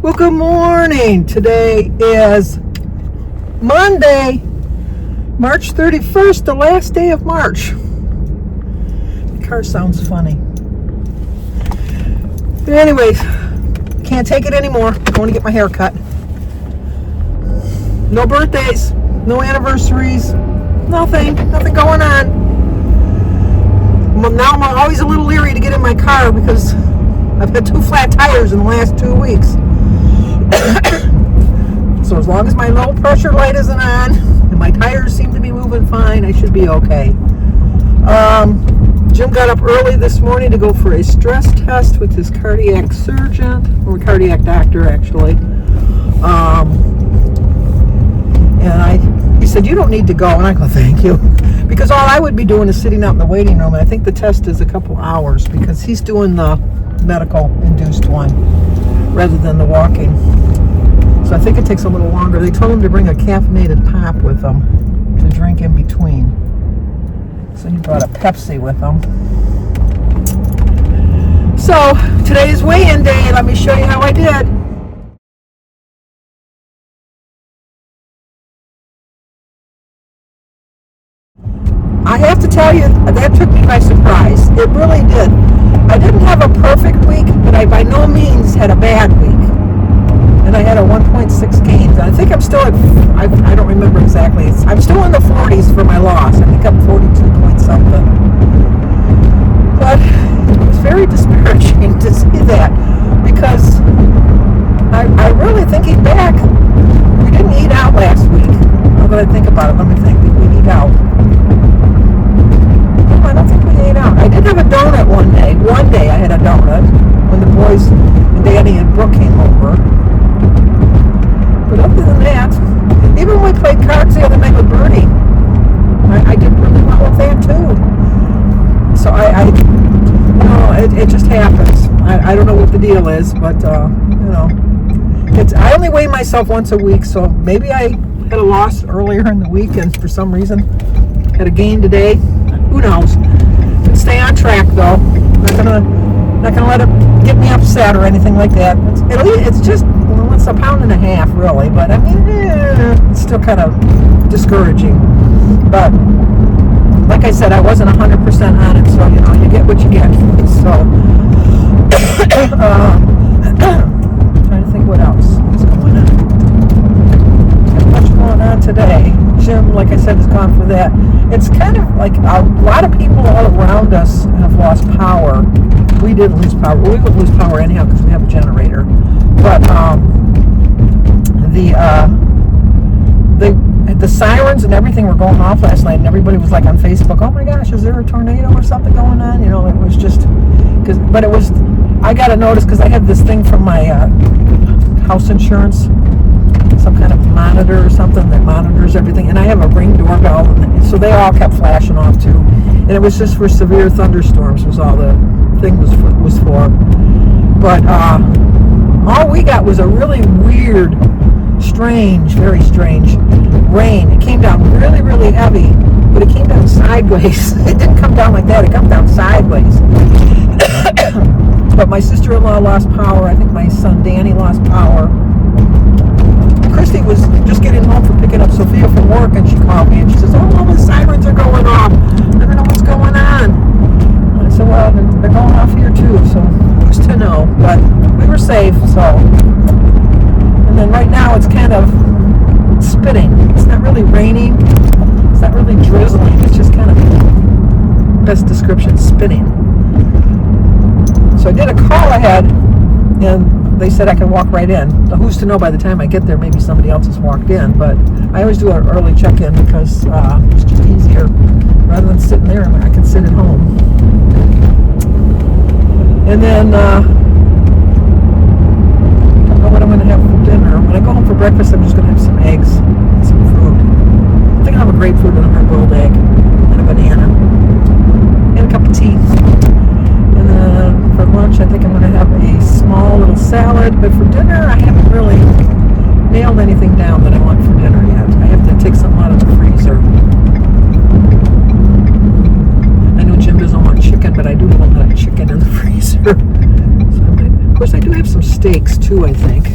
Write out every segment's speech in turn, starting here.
Well, good morning. Today is Monday, March 31st, the last day of March. The car sounds funny. But anyways, can't take it anymore. I'm going to get my hair cut. No birthdays, no anniversaries, nothing going on. Now I'm always a little leery to get in my car because I've had 2 flat tires in the last 2 weeks. So as long as my low pressure light isn't on and my tires seem to be moving fine, I should be okay. Jim got up early this morning to go for a stress test with his cardiac surgeon, or cardiac doctor actually. And he said, "You don't need to go." And I go, "Thank you." Because all I would be doing is sitting out in the waiting room. And I think the test is a couple hours because he's doing the medical induced one rather than the walking. So I think it takes a little longer. They told him to bring a caffeinated pop with him to drink in between. So he brought a Pepsi with him. So today is weigh-in day. Let me show you how I did. I have to tell you, that took me by surprise. It really did. I didn't have a perfect week, but I by no means had a bad week. And I had a 1.6 gains. I think I'm still at, I don't remember exactly. I'm still in the 40s for my loss. I think I'm 42 point something. But it was very disparaging to see that because I really, thinking back, we didn't eat out last week. Now that I think about it, let me think. Did we eat out? I don't think we ate out. I did have a donut one day. One day I had a donut when the boys, Danny and Brooke came over. But other than that, even when we played cards the other night with Bernie, I did really well with that too. So it just happens. I don't know what the deal is, but I only weigh myself once a week, so maybe I had a loss earlier in the week and for some reason had a gain today. Who knows? Stay on track though. Not gonna let it get me upset or anything like that. It's just, well, it's a pound and a half really, but I mean, it's still kind of discouraging. But like I said, I wasn't 100% on it, so you get what you get. So trying to think what else is going on. Not much going on today. Jim, like I said, is gone for that. It's kind of like a lot of people all around us have lost power. We didn't lose power. We would lose power anyhow because we have a generator. But the sirens and everything were going off last night, and everybody was like on Facebook, "Oh my gosh, is there a tornado or something going on?" It was just but it was. I got a notice because I had this thing from my house insurance, some kind of monitor or something that monitors everything, and I have a Ring doorbell, so they all kept flashing off too. And it was just for severe thunderstorms was all the thing was for. But all we got was a really weird, strange, very strange rain. It came down really, really heavy, but it came down sideways. It didn't come down like that. It came down sideways. But my sister-in-law lost power. I think my son Danny lost power. Christy was just getting home from picking up Sophia from work, and she called me and she says, "Oh, all the sirens are going off. I don't know what's going on." And I said, "Well, they're going off here too, so who's to know?" But we were safe, so. And then right now it's kind of spitting. It's not really raining. It's not really drizzling. It's just kind of, best description, spitting. So I did a call ahead, and they said I can walk right in. Now, who's to know by the time I get there, maybe somebody else has walked in, but I always do an early check-in because it's just easier. Rather than sitting there, I can sit at home. And then, I don't know what I'm going to have for dinner. When I go home for breakfast, I'm just going to have some eggs and some fruit. I think I'll have a grapefruit and a hard-boiled egg and a banana and a cup of tea. And then for lunch, I think I'm going to have a small little salad. But for dinner, I haven't really nailed anything down that I want for dinner yet. I have to take something out of the freezer. I know Jim doesn't want chicken, but I do have a lot of chicken in the freezer. So of course, I do have some steaks too, I think.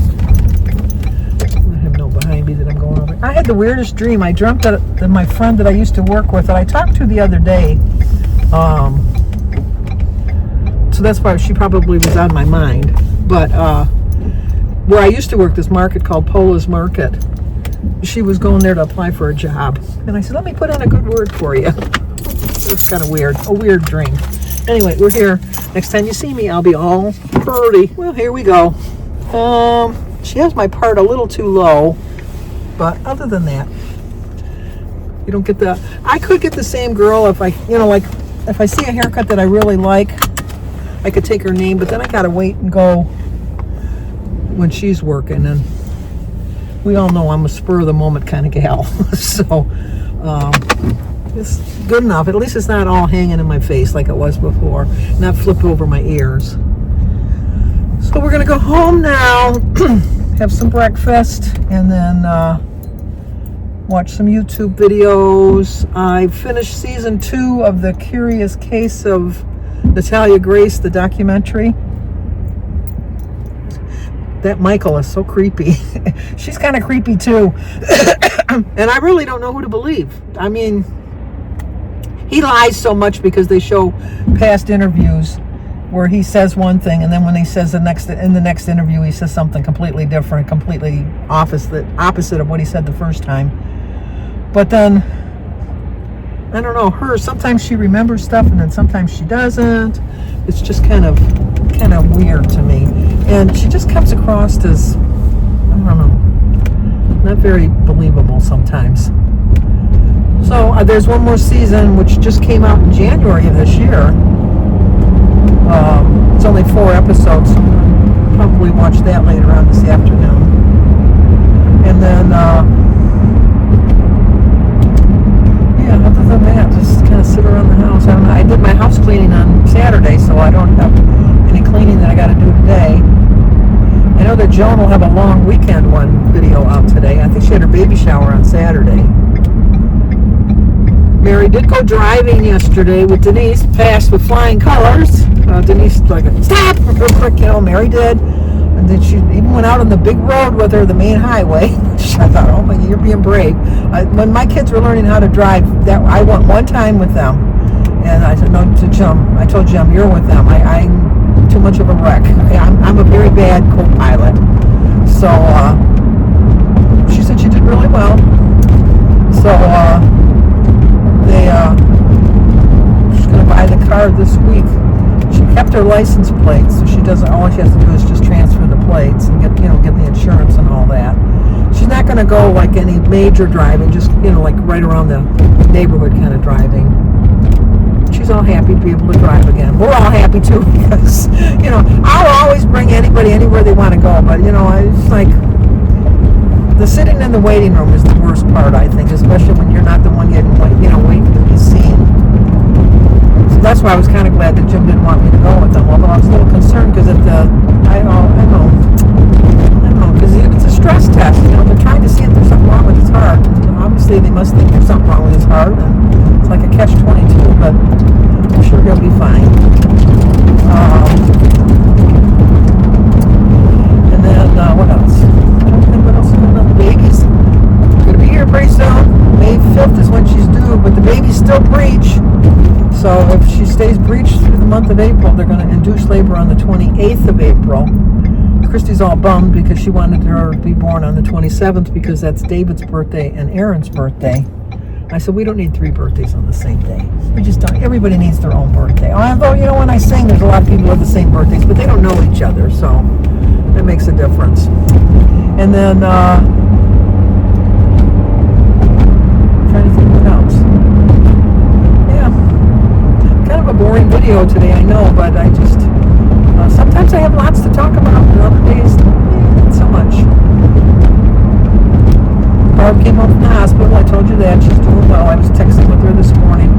I had the weirdest dream. I dreamt that my friend that I used to work with, that I talked to the other day, so that's why she probably was on my mind. But where I used to work, this market called Pola's Market, she was going there to apply for a job. And I said, let me put in a good word for you. It's kind of weird. A weird dream. Anyway, we're here. Next time you see me, I'll be all pretty. Well, here we go. She has my part a little too low. But other than that, you don't get the... I could get the same girl if I, like, if I see a haircut that I really like, I could take her name, but then I gotta wait and go when she's working, and we all know I'm a spur of the moment kind of gal. So it's good enough. At least it's not all hanging in my face like it was before, not flipped over my ears. So we're gonna go home now, have some breakfast, and then watch some YouTube videos. I finished season 2 of The Curious Case of Natalia Grace, the documentary. That Michael is so creepy. She's kind of creepy too. And I really don't know who to believe. I mean, he lies so much because they show past interviews where he says one thing, and then when he says in the next interview, he says something completely different, completely opposite of what he said the first time. But then, I don't know, sometimes she remembers stuff and then sometimes she doesn't. It's just kind of weird to me. And she just comes across as, I don't know, not very believable sometimes. So there's one more season which just came out in January of this year. It's only 4 episodes. Probably watch that later on this afternoon. And then, other than that, just kind of sit around the house. I don't know. I did my house cleaning on Saturday, so I don't have any cleaning that I got to do today. I know that Joan will have a long weekend one video out today. I think she had her baby shower on Saturday. Mary did go driving yesterday with Denise, passed with flying colors. Denise like, stop, real quick, Mary did. And then she even went out on the big road with her, the main highway. I thought, oh my, you're being brave. When my kids were learning how to drive, I went one time with them, and I said no to Jim. I told Jim, you're with them. I'm too much of a wreck. I'm a very bad co-pilot. So she said she did really well. So she's going to buy the car this week. She kept her license plates, so she doesn't. All she has to do is just transfer the plates and get the insurance and all that. She's not going to go like any major driving, just like right around the neighborhood kind of driving. She's all happy to be able to drive again. We're all happy too because I'll always bring anybody anywhere they want to go, but it's like the sitting in the waiting room is the worst part, I think, especially when you're not the one getting waiting to be seen. That's why I was kind of glad that Jim didn't want me to go with them, although I was a little concerned because I know, because it's a stress test. They're trying to see if there's something wrong with his heart. And obviously, they must think there's something wrong with his heart, and it's like a catch-22. But I'm sure he'll be fine. And then what else? I don't think what else is going on. The baby's going to be here pretty soon. May 5th is when she's due, but the baby's still breech. So if she stays breech through the month of April, they're going to induce labor on the 28th of April. Christy's all bummed because she wanted her to be born on the 27th because that's David's birthday and Aaron's birthday. I said, we don't need 3 birthdays on the same day. We just don't. Everybody needs their own birthday. Although, when I sing, there's a lot of people who have the same birthdays, but they don't know each other, so that makes a difference. And then, trying to think what else. Kind of a boring video today, I know, but I just sometimes I have lots to talk about, and other days not so much. Barb came home from the hospital. I told you that. She's doing well. I was texting with her this morning.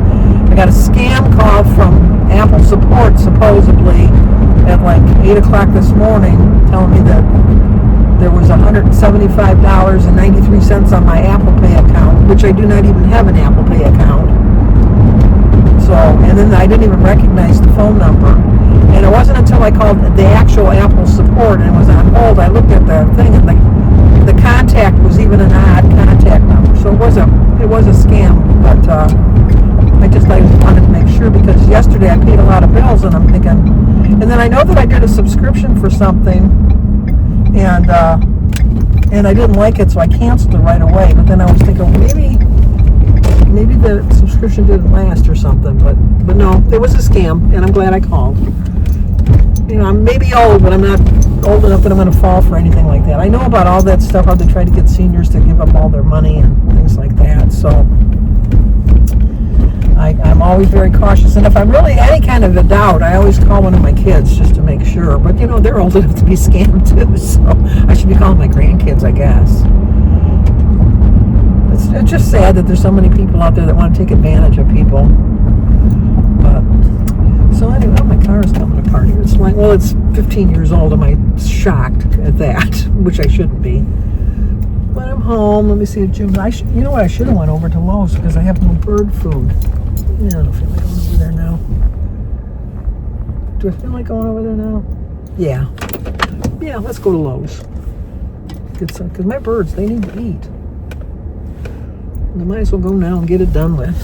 I got a scam call from Apple support, supposedly, at like 8 o'clock this morning, telling me that there was $175.93 on my Apple Pay account, which I do not even have an Apple Pay account. So, and then I didn't even recognize the phone number. And it wasn't until I called the actual Apple support and it was on hold, I looked at the thing and the contact was even an odd contact number, so it was a scam. But I just wanted to make sure, because yesterday I paid a lot of bills, and I'm thinking, and then I know that I did a subscription for something, and I didn't like it, so I canceled it right away. But then I was thinking, well, maybe the subscription didn't last or something. But no, it was a scam, and I'm glad I called. You know, I'm maybe old, but I'm not old enough that I'm going to fall for anything like that. I know about all that stuff, how they try to get seniors to give up all their money and things like that. So I'm always very cautious. And if I'm really any kind of a doubt, I always call one of my kids just to make sure. But, you know, they're old enough to be scammed too. So I should be calling my grandkids, I guess. It's just sad that there's so many people out there that want to take advantage of people. But so anyway, my car is coming apart here. It's like, well, it's 15 years old. Am I shocked at that? Which I shouldn't be. But I'm home. Let me see if Jim. You know what? I should have went over to Lowe's because I have no bird food. Yeah, I don't feel like going over there now. Do I feel like going over there now? Yeah. Yeah, let's go to Lowe's. Get some, because my birds, they need to eat. I might as well go now and get it done with.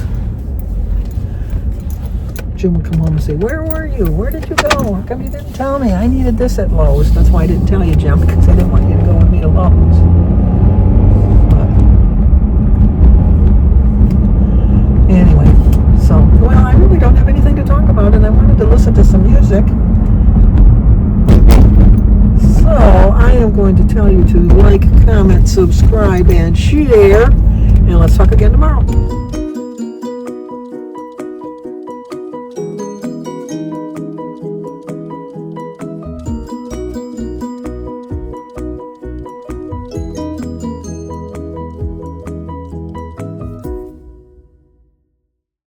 Jim would come home and say, where were you? Where did you go? How come you didn't tell me? I needed this at Lowe's. That's why I didn't tell you, Jim, because I didn't want you to go with me to Lowe's. But anyway, so, well, I really don't have anything to talk about, and I wanted to listen to some music. So I am going to tell you to like, comment, subscribe, and share. And let's talk again tomorrow.